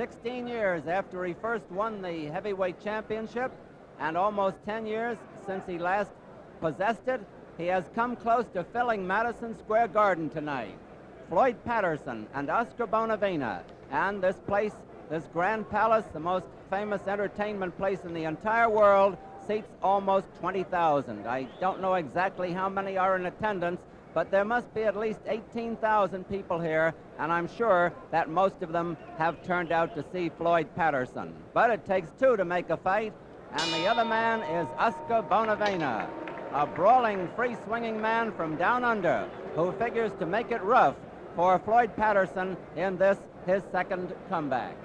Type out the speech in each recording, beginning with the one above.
16 years after he first won the heavyweight championship and almost 10 years since he last possessed it, he has come close to filling Madison Square Garden tonight. Floyd Patterson and Oskar Bонавена, and this place, this Grand Palace, the most famous entertainment place in the entire world, seats almost 20,000. I don't know exactly how many are in attendance, but there must be at least 18,000 people here, and I'm sure that most of them have turned out to see Floyd Patterson. But it takes two to make a fight, and the other man is Oskar Bонавена, a brawling, free-swinging man from down under who figures to make it rough for Floyd Patterson in this, his second comeback.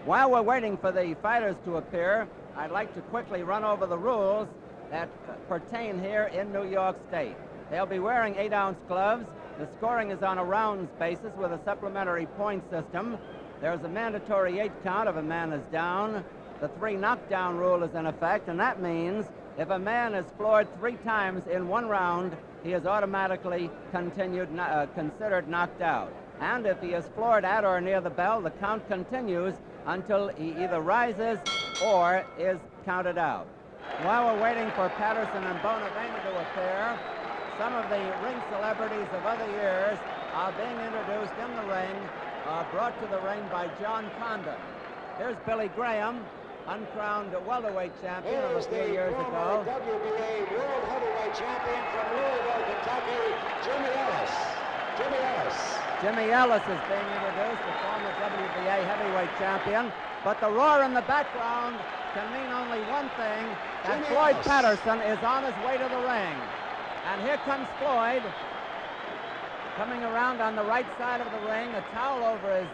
While we're waiting for the fighters to appear, I'd like to quickly run over the rules that pertain here in New York State. They'll be wearing 8-ounce gloves. The scoring is on a rounds basis with a supplementary point system. There's a mandatory 8 count if a man is down. The 3 knockdown rule is in effect, and that means if a man is floored 3 times in one round, he is automatically considered knocked out. And if he is floored at or near the bell, the count continues until he either rises or is counted out. While we're waiting for Patterson and Bonavena to appear, some of the ring celebrities of other years are being introduced in the ring, brought to the ring by John Condon. Here's Billy Graham, uncrowned welterweight champion of a few years ago. WBA World Heavyweight Champion from Louisville, Kentucky, Jimmy Ellis. Jimmy Ellis. Jimmy Ellis is being introduced, the former WBA heavyweight champion. But the roar in the background can mean only one thing, that Floyd Patterson is on his way to the ring. And here comes Floyd, coming around on the right side of the ring, a towel over his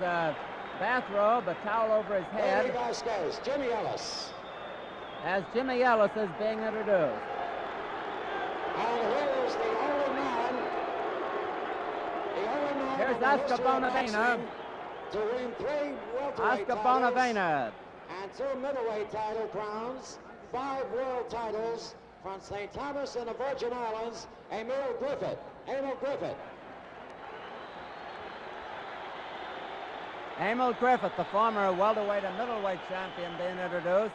bathrobe, a towel over his head. Jimmy Ellis. As Jimmy Ellis is being introduced. And here is the only man. Here's Oskar Bонavena. To win 3 welterweight Oskar titles Bонavena. and 2 middleweight title crowns, 5 world titles from St. Thomas and the Virgin Islands, Emil Griffith. Emil Griffith. Emil Griffith, the former welterweight and middleweight champion, being introduced.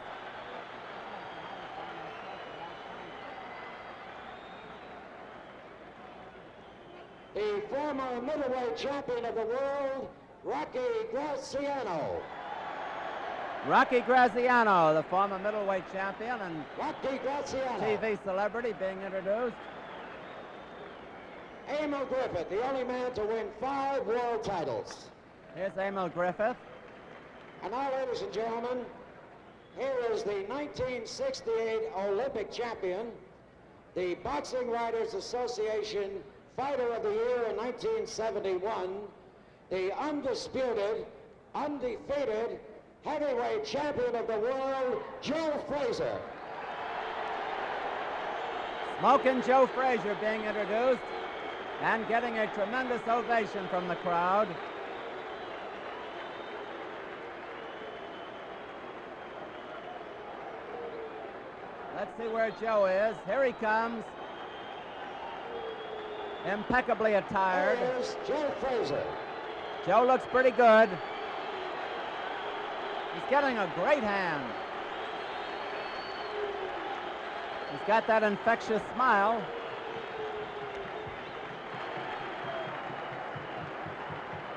The former middleweight champion of the world, Rocky Graziano. Rocky Graziano, the former middleweight champion and Rocky Graziano. TV celebrity, being introduced. Emil Griffith, the only man to win 5 world titles. Here's Emil Griffith. And now, ladies and gentlemen, here is the 1968 Olympic champion, the Boxing Writers Association Fighter of the Year in 1971, the undisputed, undefeated heavyweight champion of the world, Joe Frazier. Smoking Joe Frazier being introduced and getting a tremendous ovation from the crowd. Let's see where Joe is. Here he comes. Impeccably attired. Here's Joe Frazier. Joe looks pretty good. He's getting a great hand. He's got that infectious smile.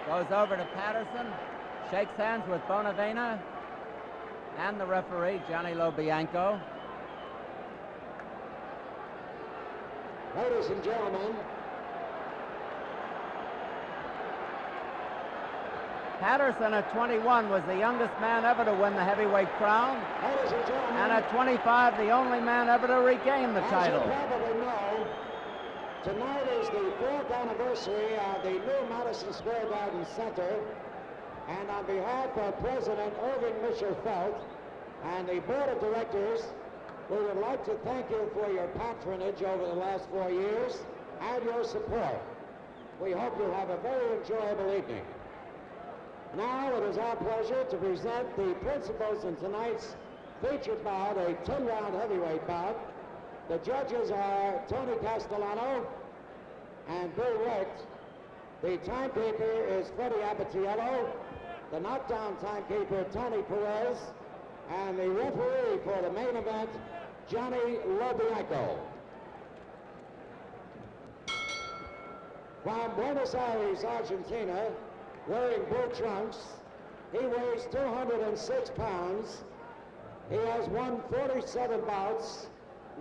Goes over to Patterson, shakes hands with Bonavena and the referee, Johnny Lobianco. Ladies and gentlemen, Patterson at 21 was the youngest man ever to win the heavyweight crown. ladies and gentlemen, And at 25, the only man ever to regain the title. as you probably know, tonight is the 4th anniversary of the new Madison Square Garden Center. And on behalf of President Irving Mitchell Felt and the Board of Directors, we would like to thank you for your patronage over the last 4 years and your support. We hope you have a very enjoyable evening. Now it is our pleasure to present the principals in tonight's featured bout, a 10-round heavyweight bout. The judges are Tony Castellano and Bill Recht. The timekeeper is Freddie Abatiello. the knockdown timekeeper, Tony Perez, and the referee for the main event, Johnny Lobianco. From Buenos Aires, Argentina, wearing blue trunks, he weighs 206 pounds. He has won 47 bouts,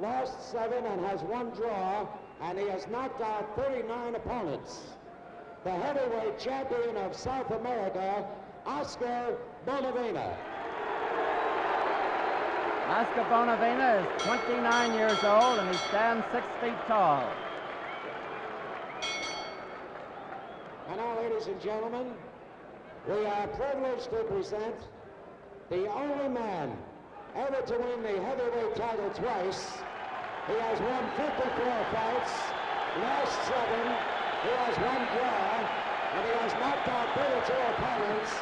lost 7 and has 1 draw, and he has knocked out 39 opponents. The heavyweight champion of South America, Oskar Bонавена. Oskar Bонavena is 29 years old and he stands 6 feet tall. And now, ladies and gentlemen, we are privileged to present the only man ever to win the heavyweight title twice. He has won 54 fights, lost 7, he has 1 draw, and he has knocked out 32 opponents.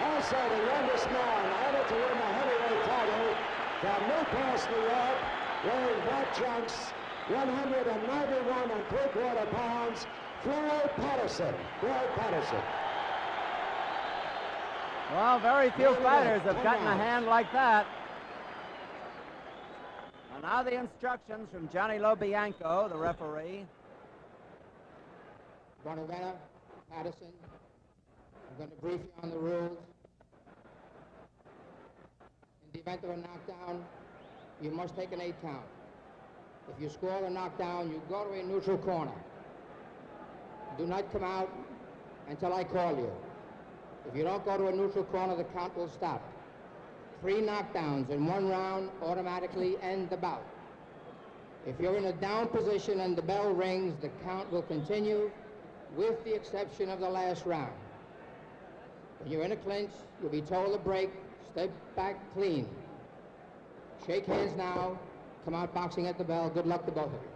Also the youngest man ever to win the heavyweight title from Newport, New York, wearing black trunks, 191 3/4 pounds, Floyd Patterson. Floyd Patterson. Well, very few fighters have gotten a hand like that. And now the instructions from Johnny Lobianco, the referee. Bonavena, Patterson, I'm going to brief you on the rules. In the event of a knockdown, you must take an 8 count. If you score the knockdown, you go to a neutral corner. Do not come out until I call you. If you don't go to a neutral corner, the count will stop. 3 knockdowns in 1 round automatically end the bout. If you're in a down position and the bell rings, the count will continue with the exception of the last round. When you're in a clinch, you'll be told to break, step back clean. Shake hands now, come out boxing at the bell. Good luck to both of you.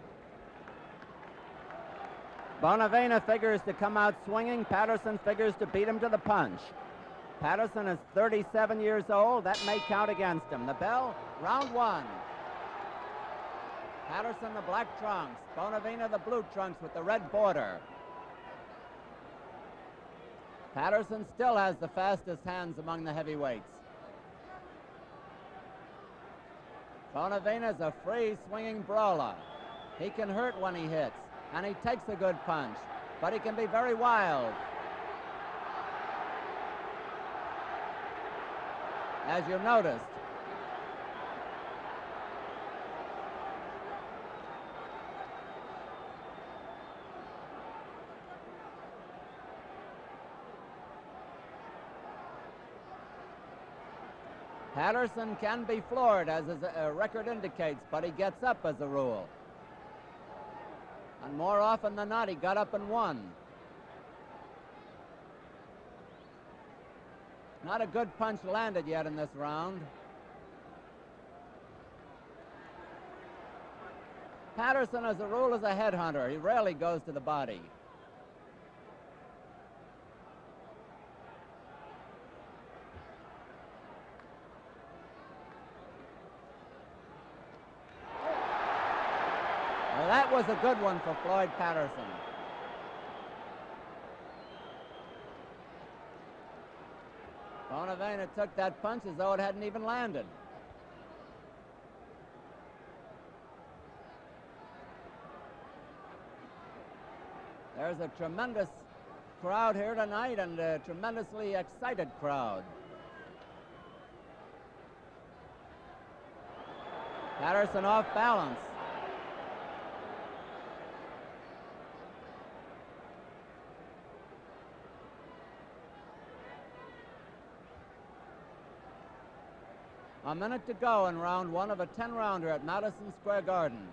Bonavena figures to come out swinging. Patterson figures to beat him to the punch. Patterson is 37 years old. That may count against him. The bell, round 1. Patterson the black trunks. Bonavena the blue trunks with the red border. Patterson still has the fastest hands among the heavyweights. Bonavena's a free swinging brawler. He can hurt when he hits, and he takes a good punch, but he can be very wild. As you noticed, Patterson can be floored, as his record indicates, but he gets up as a rule. And more often than not, he got up and won. Not a good punch landed yet in this round. Patterson, as a rule, is a headhunter. He rarely goes to the body. Well, that was a good one for Floyd Patterson. Bonavena took that punch as though it hadn't even landed. There's a tremendous crowd here tonight, and a tremendously excited crowd. Patterson off balance. A minute to go in round 1 of a 10-rounder at Madison Square Garden.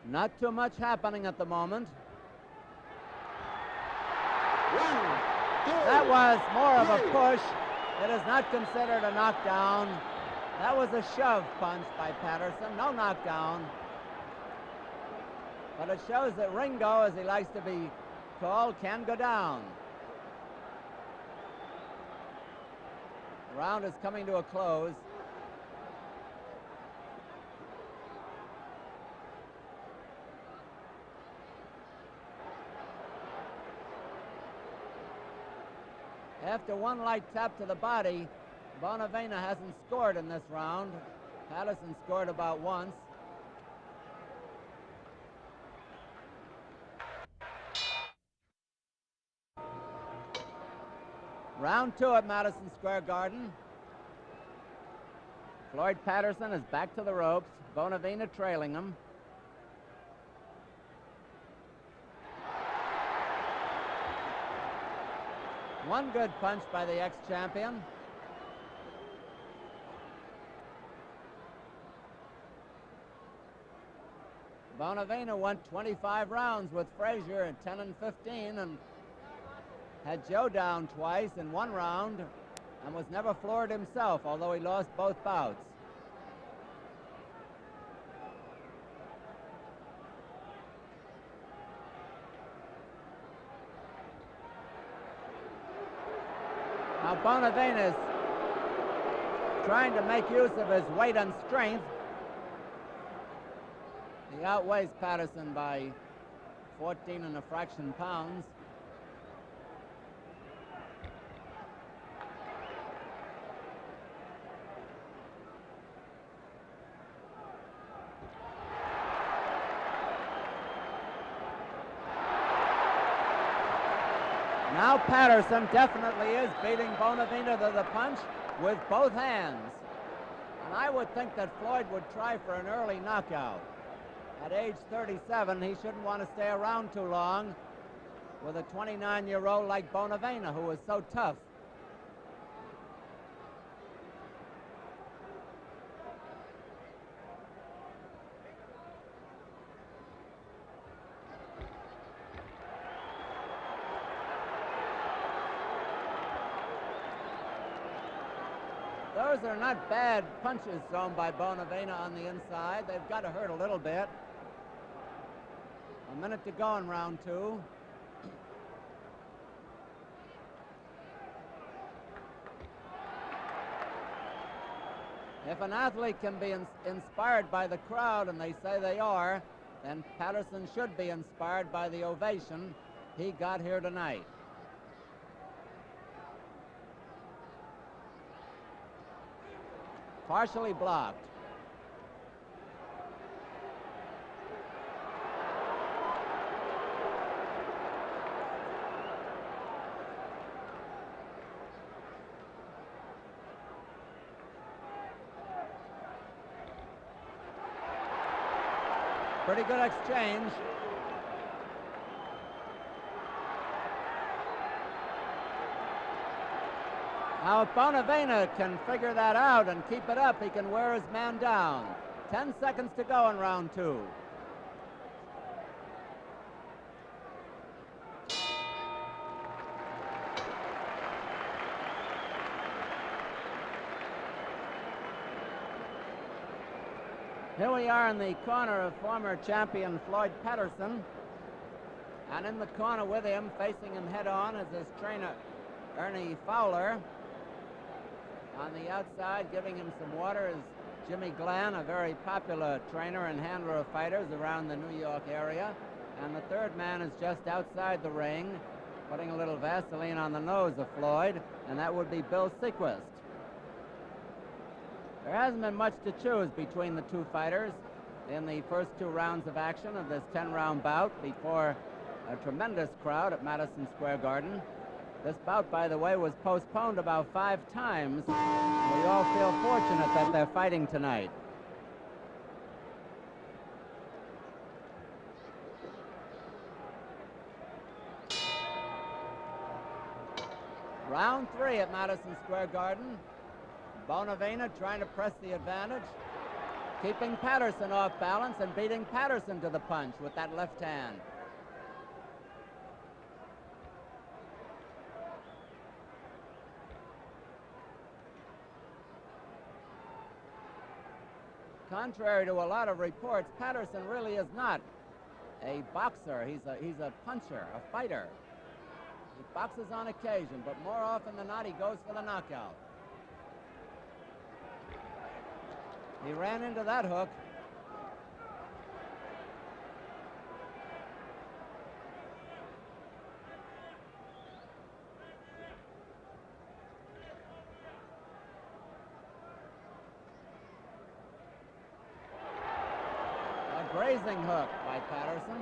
Not too much happening at the moment. 1, 2. That was more of a push. It is not considered a knockdown. That was a shove punch by Patterson. No knockdown. But it shows that Ringo, as he likes to be called, can go down. The round is coming to a close. After one light tap to the body, Bonavena hasn't scored in this round. Patterson scored about once. Round 2 at Madison Square Garden. Floyd Patterson is back to the ropes. Bonavena trailing him. One good punch by the ex-champion. Bonavena went 25 rounds with Frazier at 10 and 15 and had Joe down twice in one round and was never floored himself, although he lost both bouts. Now Bonavena is trying to make use of his weight and strength. He outweighs Patterson by 14 and a fraction pounds. Now Patterson definitely is beating Bonavena to the punch with both hands. And I would think that Floyd would try for an early knockout. At age 37, he shouldn't want to stay around too long with a 29-year-old like Bonavena, who is so tough. Those are not bad punches thrown by Bonavena on the inside. They've got to hurt a little bit. A minute to go in round 2. If an athlete can be inspired by the crowd, and they say they are, then Patterson should be inspired by the ovation he got here tonight. Partially blocked. Pretty good exchange. Now, if Bonavena can figure that out and keep it up, he can wear his man down. 10 seconds to go in round 2. Here we are in the corner of former champion Floyd Patterson. And in the corner with him, facing him head-on, is his trainer, Ernie Fowler. On the outside, giving him some water, is Jimmy Glenn, a very popular trainer and handler of fighters around the New York area. And the third man is just outside the ring, putting a little Vaseline on the nose of Floyd, and that would be Bill Sequist. There hasn't been much to choose between the two fighters in the first 2 rounds of action of this 10-round bout before a tremendous crowd at Madison Square Garden. This bout, by the way, was postponed about 5 times. We all feel fortunate that they're fighting tonight. Round 3 at Madison Square Garden. Bonavena trying to press the advantage, keeping Patterson off balance and beating Patterson to the punch with that left hand. Contrary to a lot of reports, Patterson really is not a boxer. He's a puncher, a fighter. He boxes on occasion, but more often than not, he goes for the knockout. He ran into that hook. grazing hook by Patterson.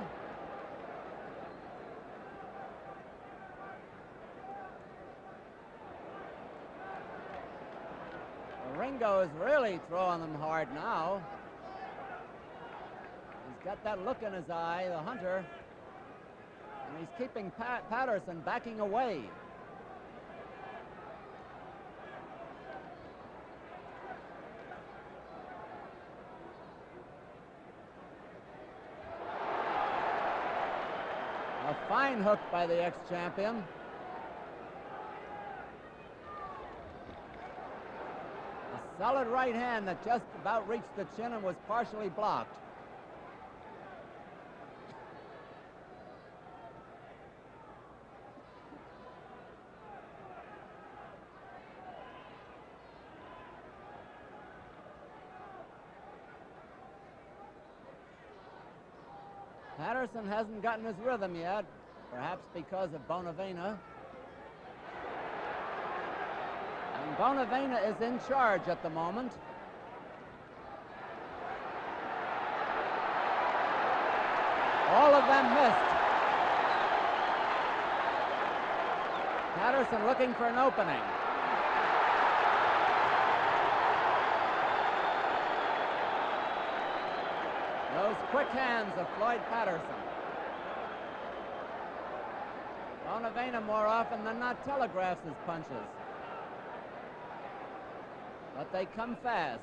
Ringo is really throwing them hard now. He's got that look in his eye, the hunter, and he's keeping Patterson backing away. A fine hook by the ex-champion. A solid right hand that just about reached the chin and was partially blocked. Patterson hasn't gotten his rhythm yet, perhaps because of Bonavena. And Bonavena is in charge at the moment. All of them missed. Patterson looking for an opening. Those quick hands of Floyd Patterson. Bonavena more often than not telegraphs his punches. But they come fast.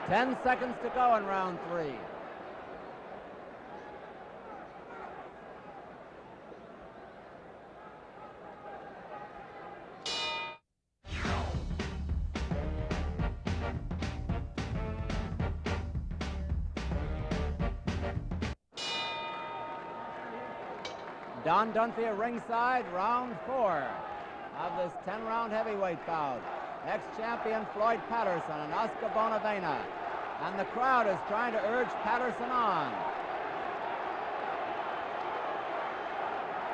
Ten seconds to go in round 3. Don Dunphy at ringside, round 4 of this 10-round heavyweight bout. Ex-champion Floyd Patterson and Oskar Bonnevena. And the crowd is trying to urge Patterson on.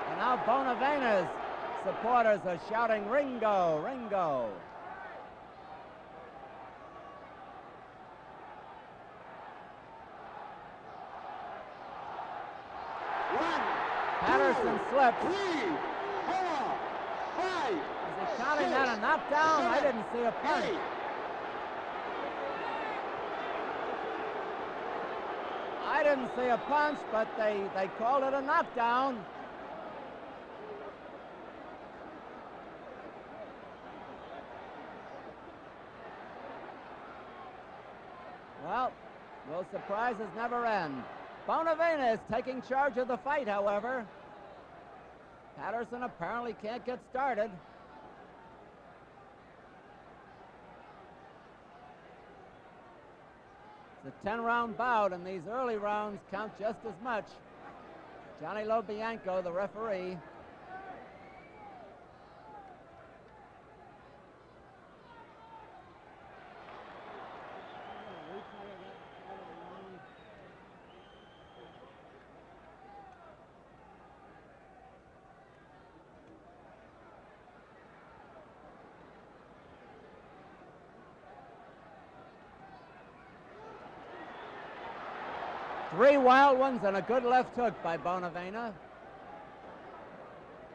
And now Bonavena's supporters are shouting, "Ringo, Ringo." Patterson slipped. 3, 4, 5. Is he counting that a knockdown? I didn't see a punch. 8. I didn't see a punch, but they called it a knockdown. Well, will surprises never end. Bonavena is taking charge of the fight, however. Patterson apparently can't get started. It's a 10-round bout, and these early rounds count just as much. Johnny Lobianco, the referee. Three wild ones and a good left hook by Bonavena.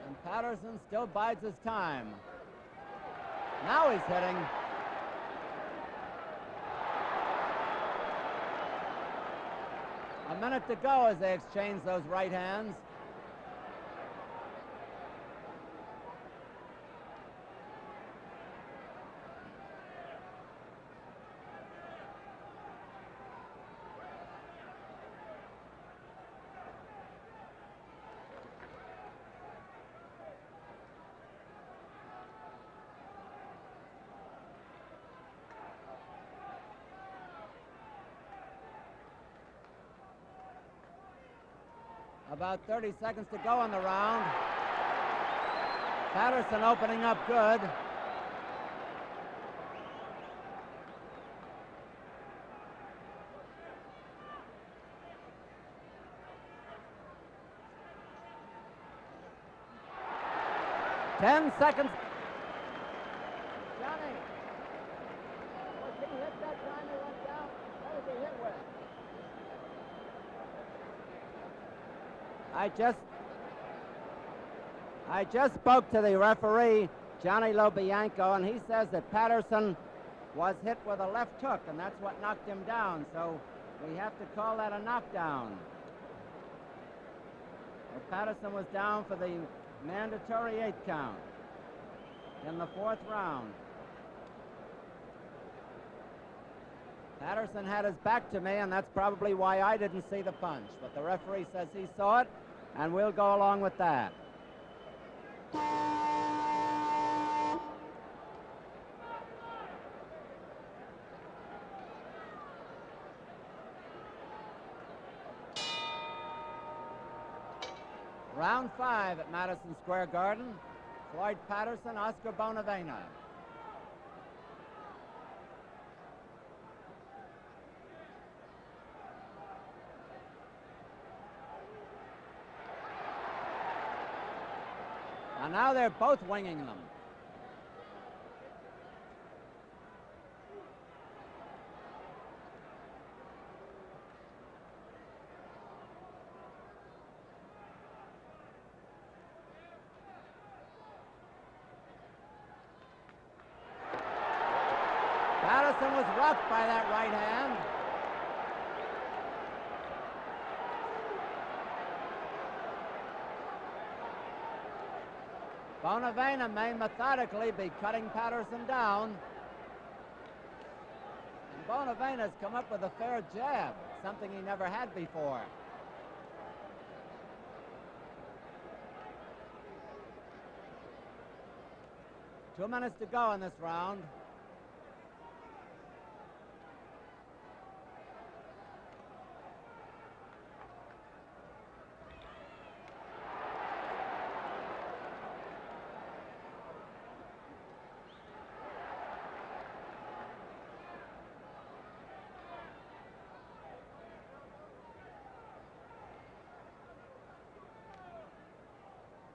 And Patterson still bides his time. Now he's hitting. A minute to go as they exchange those right hands. About 30 seconds to go in the round. Patterson opening up good. 10 seconds. Johnny, did he hit that time he went down? What did he hit with? I just spoke to the referee, Johnny Lobianco, and he says that Patterson was hit with a left hook, and that's what knocked him down. So we have to call that a knockdown. Well, Patterson was down for the mandatory 8 count in the 4th round. Patterson had his back to me, and that's probably why I didn't see the punch. But the referee says he saw it, and we'll go along with that. Round 5 at Madison Square Garden. Floyd Patterson, Oskar Bonnevena. And now they're both winging them. Patterson was rocked by that right hand. Bonavena may methodically be cutting Patterson down. And Bonavena's come up with a fair jab, something he never had before. Two minutes to go in this round.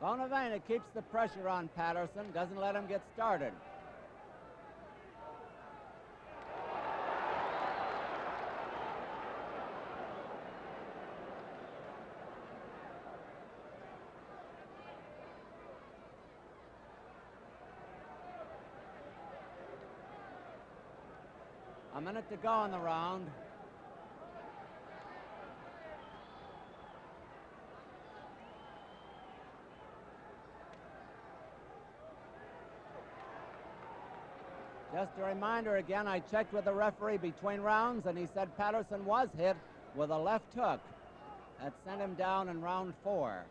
Bonavena keeps the pressure on Patterson, doesn't let him get started. A minute to go in the round. Just a reminder again, I checked with the referee between rounds, and he said Patterson was hit with a left hook. That sent him down in round 4.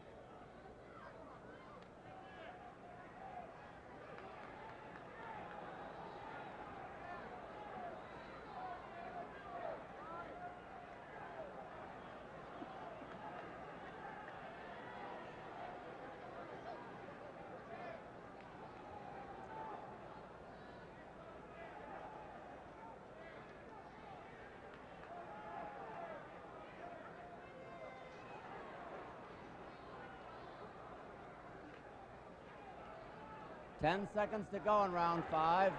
Ten seconds to go in round 5.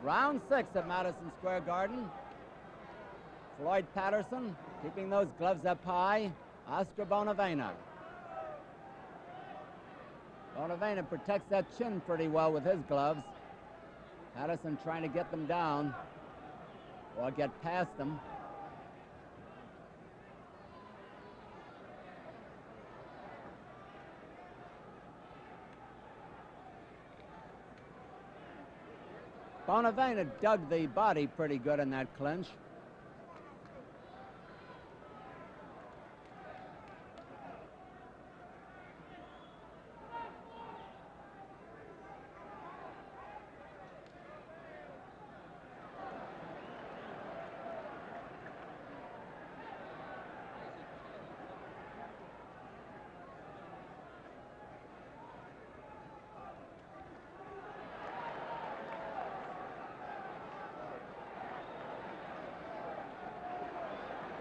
Round 6 at Madison Square Garden. Floyd Patterson keeping those gloves up high. Oskar Bonnevena. Bonavena protects that chin pretty well with his gloves. Patterson trying to get them down or get past them. Bonavena dug the body pretty good in that clinch.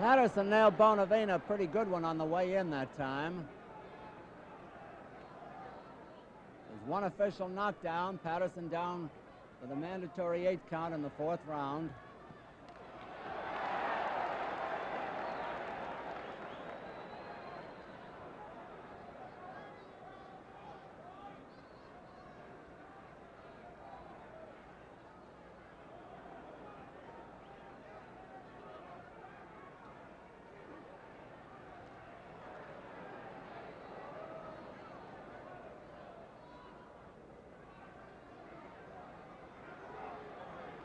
Patterson nailed Bonavena, a pretty good one on the way in that time. There's one official knockdown. Patterson down with a mandatory 8 count in the 4th round.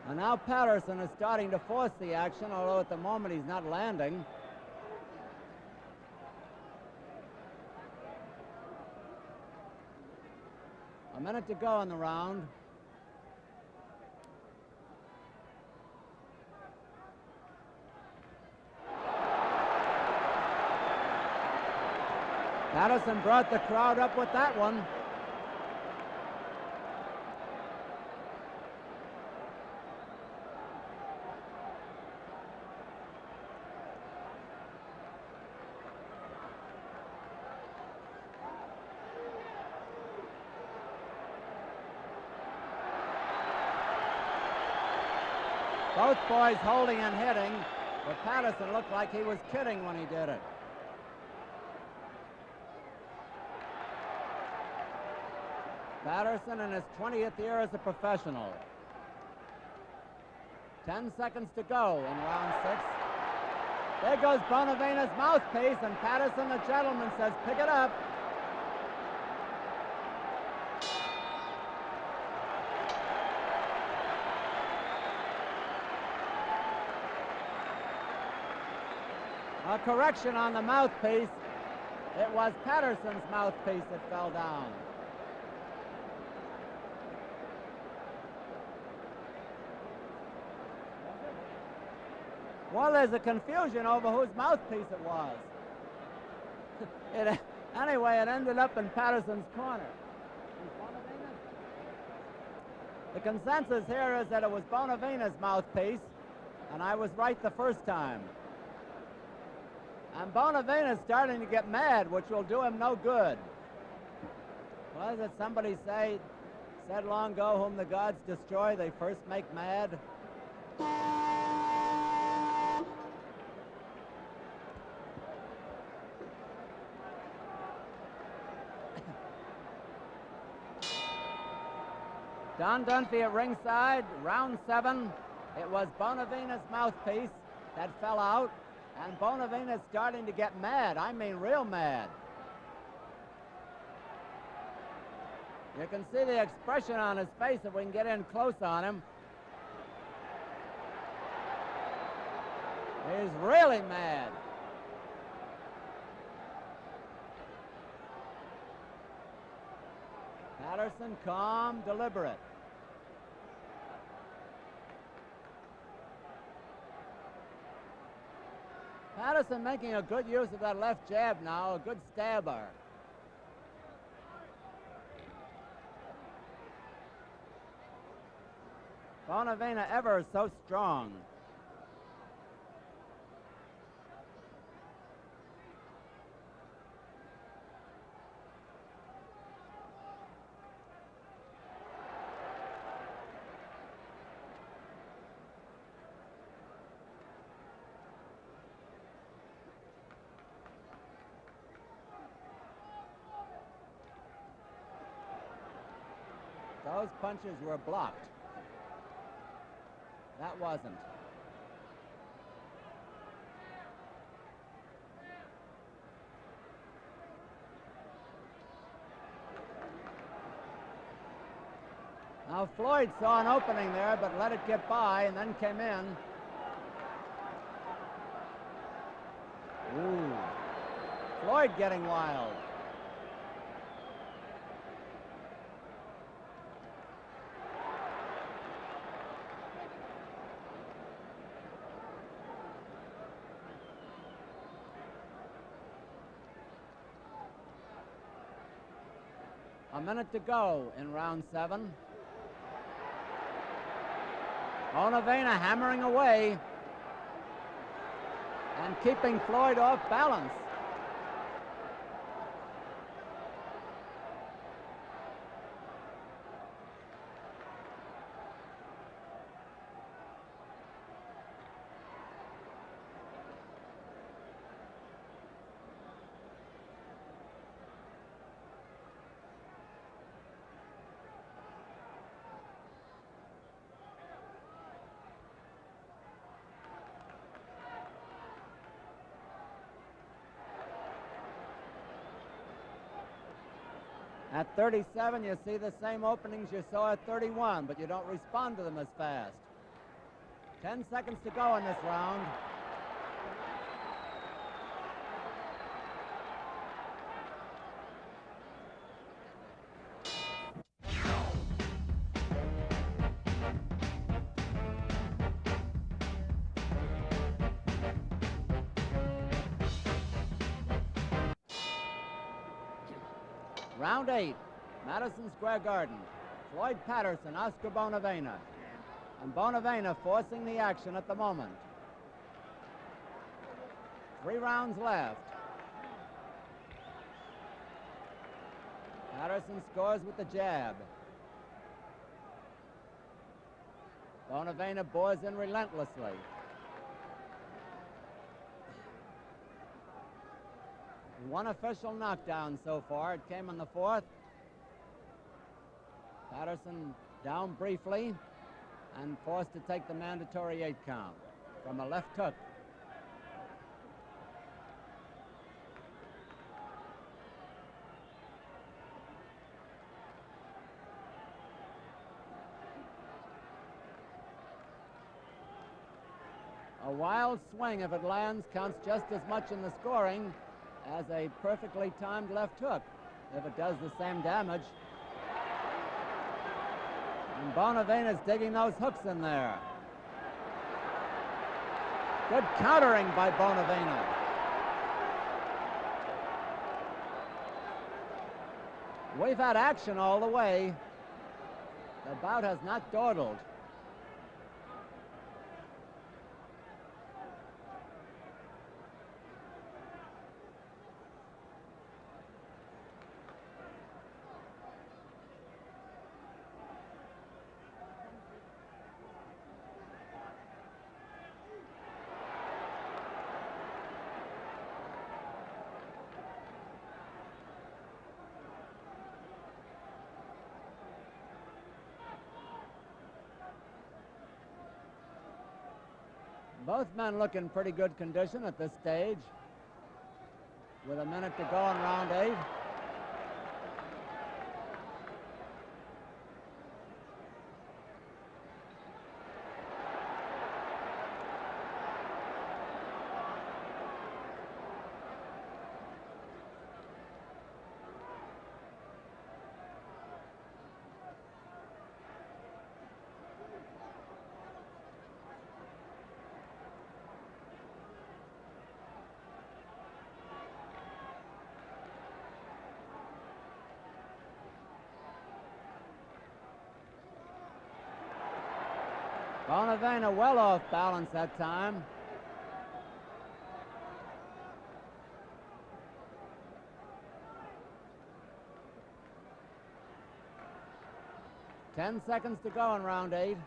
And now Patterson is starting to force the action, although at the moment he's not landing. A minute to go in the round. Patterson brought the crowd up with that one. Both boys holding and hitting, but Patterson looked like he was kidding when he did it. Patterson in his 20th year as a professional. 10 seconds to go in round 6. There goes Bonavena's mouthpiece, and Patterson, the gentleman, says, pick it up. A correction on the mouthpiece. It was Patterson's mouthpiece that fell down. Well, there's a confusion over whose mouthpiece it was. Anyway, it ended up in Patterson's corner. The consensus here is that it was Bonavena's mouthpiece, and I was right the first time. And Bonavena's starting to get mad, which will do him no good. Was it somebody said long ago, whom the gods destroy, they first make mad? Don Dunphy at ringside, round 7. It was Bonavena's mouthpiece that fell out. And Bonavena's starting to get mad. I mean, real mad. You can see the expression on his face if we can get in close on him. He's really mad. Patterson, calm, deliberate. Patterson making a good use of that left jab now, a good stabber. Bonavena ever so strong. Those punches were blocked. That wasn't. Now Floyd saw an opening there, but let it get by and then came in. Ooh. Floyd getting wild. A minute to go in round 7. Bonavena hammering away. and keeping Floyd off balance. At 37, you see the same openings you saw at 31, but you don't respond to them as fast. 10 seconds to go in this round. Round 8, Madison Square Garden. Floyd Patterson, Oskar Bonnevena. And Bonavena forcing the action at the moment. 3 rounds left. Patterson scores with the jab. Bonavena bores in relentlessly. One official knockdown so far. It came in the 4th. Patterson down briefly and forced to take the mandatory 8 count from a left hook. A wild swing, if it lands, counts just as much in the scoring as a perfectly timed left hook, if it does the same damage. And Bonavena's digging those hooks in there. Good countering by Bonavena. We've had action all the way. The bout has not dawdled. Both men look in pretty good condition at this stage, with a minute to go in round 8. Bonavena well off balance that time. Ten seconds to go in round 8.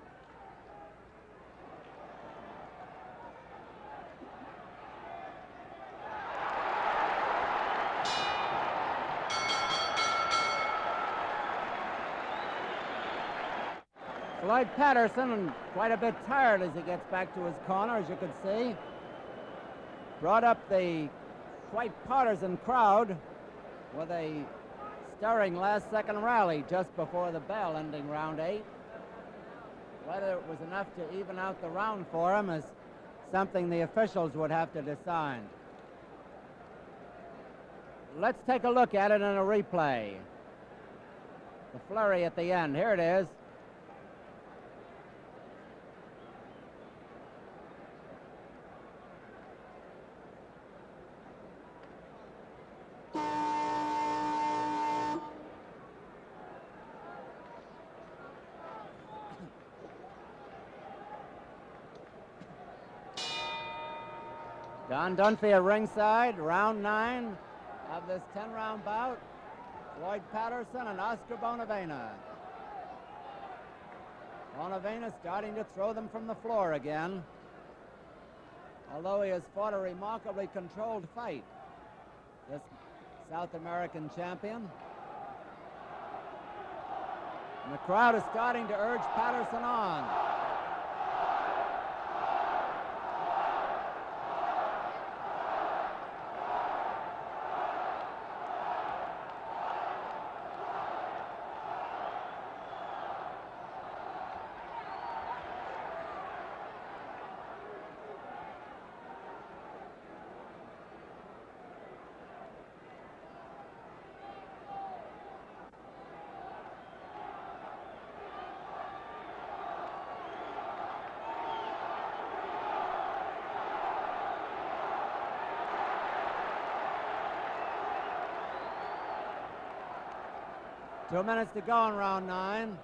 Floyd Patterson, quite a bit tired as he gets back to his corner, as you can see. Brought up the quite partisan crowd with a stirring last-second rally just before the bell, ending round 8. Whether it was enough to even out the round for him is something the officials would have to decide. Let's take a look at it in a replay. The flurry at the end. Here it is. John Dunphy at ringside, round 9 of this 10-round bout. Floyd Patterson and Oskar Bонавена. Bonavena starting to throw them from the floor again, although he has fought a remarkably controlled fight, this South American champion. And the crowd is starting to urge Patterson on. Two minutes to go in round 9.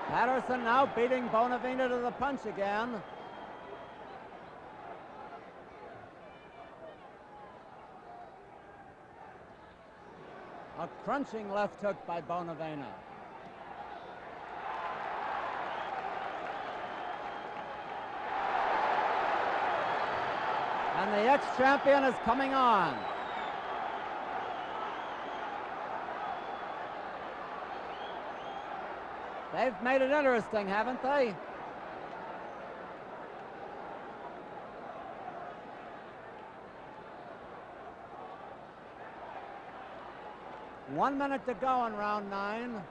Patterson now beating Bonavena to the punch again. A crunching left hook by Bonavena. And the ex-champion is coming on. They've made it interesting, haven't they? One minute to go in round 9.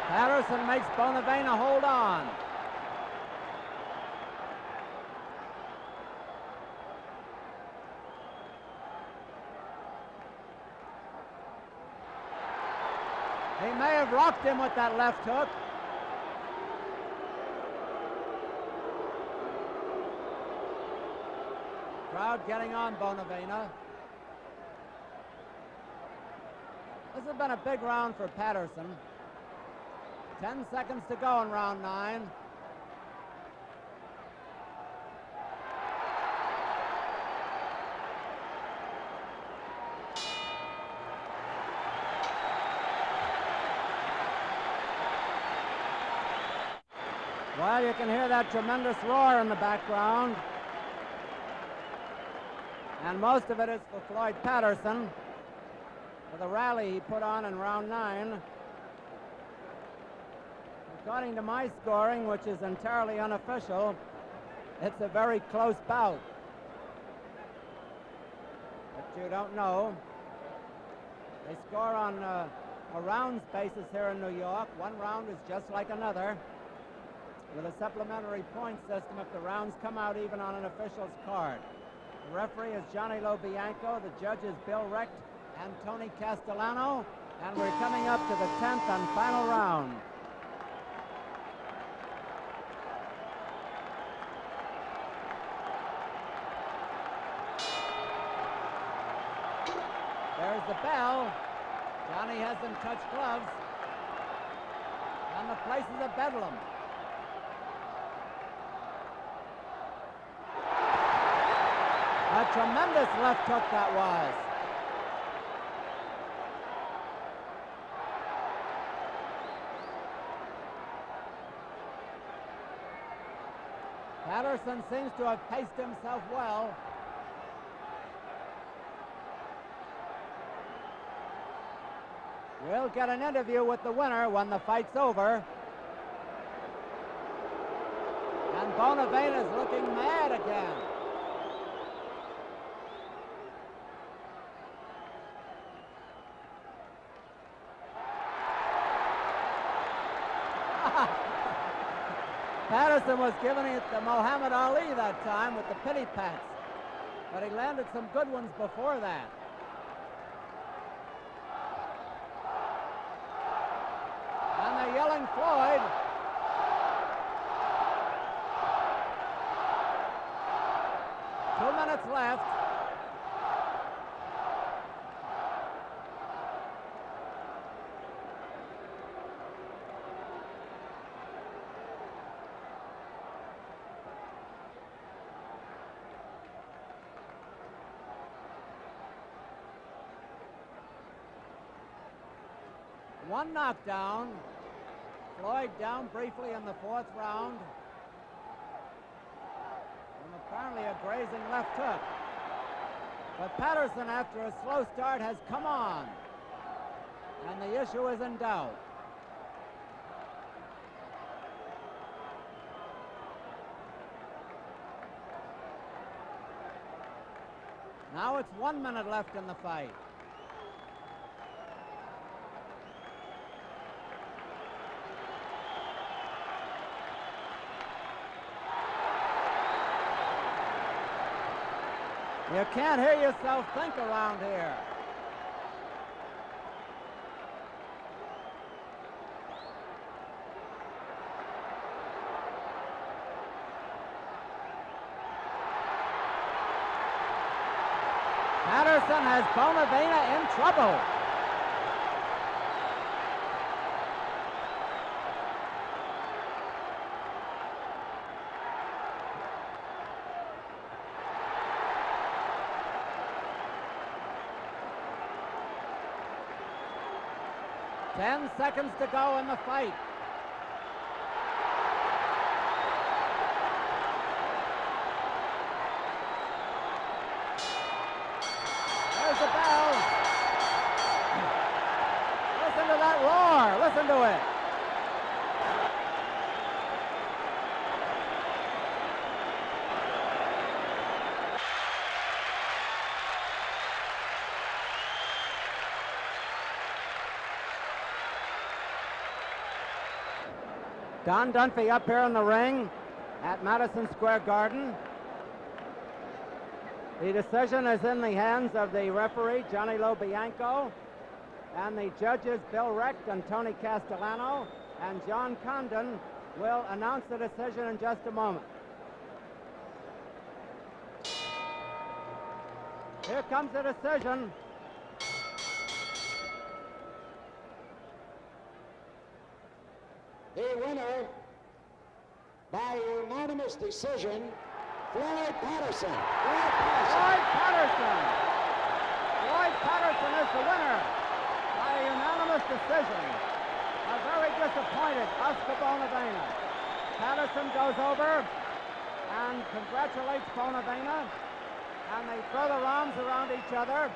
Patterson makes Bonavena hold on. He may have rocked him with that left hook. Crowd getting on Bonavena. This has been a big round for Patterson. 10 seconds to go in round 9. Well, you can hear that tremendous roar in the background. And most of it is for Floyd Patterson for the rally he put on in round 9. According to my scoring, which is entirely unofficial, it's a very close bout. But you don't know. They score on a rounds basis here in New York. One round is just like another, with a supplementary point system if the rounds come out even on an official's card. The referee is Johnny Lobianco. The judge is Bill Recht and Tony Castellano. And we're coming up to the 10th and final round. There's the bell. Johnny hasn't touched gloves. And the place is a bedlam. A tremendous left hook that was. Patterson seems to have paced himself well. We'll get an interview with the winner when the fight's over. And Bonavena is looking mad again. Patterson was giving it to Mofhammed Ali that time with the pity pats, but he landed some good ones before that. trailing Floyd. Two minutes left. One knockdown. Floyd down briefly in the fourth round. And apparently a grazing left hook. But Patterson, after a slow start, has come on. And the issue is in doubt. Now it's 1 minute left in the fight. You can't hear yourself think around here. Patterson has Bonavena in trouble. Ten seconds to go in the fight. There's the bell. Listen to that roar. Listen to it. Don Dunphy up here in the ring at Madison Square Garden. The decision is in the hands of the referee, Johnny Lobianco, and the judges, Bill Recht and Tony Castellano, and John Condon will announce the decision in just a moment. Here comes the decision. The winner, by unanimous decision, Floyd Patterson. Floyd Patterson. Floyd Patterson is the winner by a unanimous decision. A very disappointed Oskar Bонавена. Patterson goes over and congratulates Bonavena, and they throw their arms around each other.